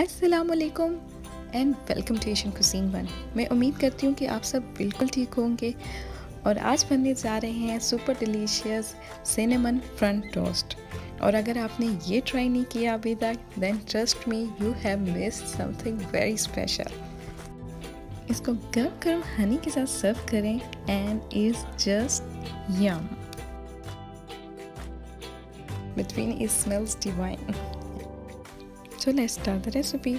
अस्सलामुअलैकुम and welcome to Asian cuisine 1। मैं उम्मीद करती हूँ कि आप सब बिल्कुल ठीक होंगे। और आज बनने जा रहे हैं super delicious cinnamon French toast. और अगर आपने ये ट्राई नहीं किया अभी तक, then trust me, you have missed something very special. इसको गर्म गर्म हनी के साथ सर्व करें and is just yum. Between it smells divine. So let's start the recipe.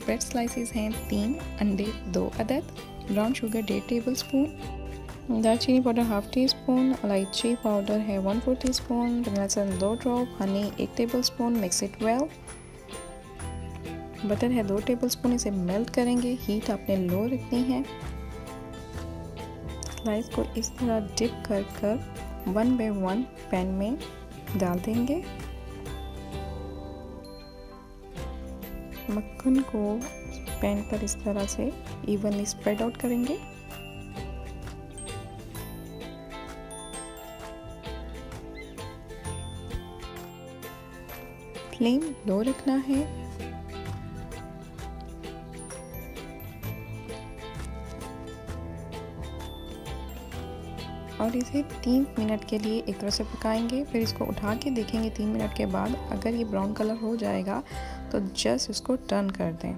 Bread slices हैं 3, अंडे 2 अदद, ब्राउन शुगर 1.5 टेबलस्पून, दालचीनी पाउडर 1/2 टीस्पून, इलायची पाउडर है 1/4 टीस्पून, लहसुन 2 drop, Honey 1 tablespoon, mix it well. Butter है 2 टेबलस्पून, इसे मेल्ट करेंगे। हीट आपने लो रखनी है। स्लाइस को इस तरह डिप कर कर 1 by 1 पैन में डाल देंगे। मक्खन को पैन पर इस तरह से इवनली स्प्रेड आउट करेंगे। फ्लेम लो रखना है। और इसे 3 मिनट के लिए एक तरह से पकाएंगे। फिर इसको उठा के देखेंगे 3 मिनट के बाद। अगर ये ब्राउन कलर हो जाएगा तो जस्ट इसको टर्न कर दें।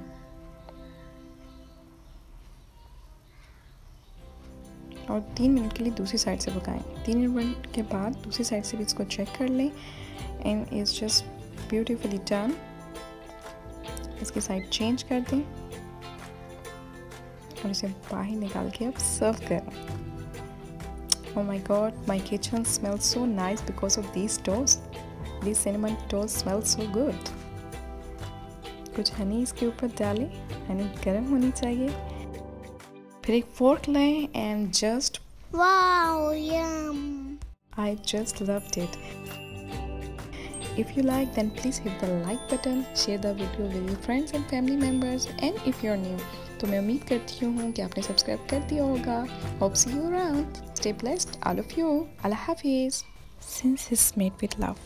और 3 मिनट के लिए दूसरी साइड से पकाएं। 3 मिनट के बाद दूसरी साइड से भी इसको चेक कर लें and is just beautifully done. इसकी साइड चेंज कर दें और इसे बाहर निकाल के अब सर्व करें। Oh my god, my kitchen smells so nice because of these toast. These cinnamon toast smell so good. कुछ हनी इसके ऊपर डालें। हनी गर्म होनी चाहिए। फिर एक फोर्क लें and just Wow, yum! I just loved it. If you like, then please hit the like button, share the video with your friends and family members, and if you're new, तो मैं उम्मीद करती हूँ कि आपने subscribe कर दिया होगा। Hope see you around. Stay blessed, all of you. Allah Hafiz. Since it's made with love.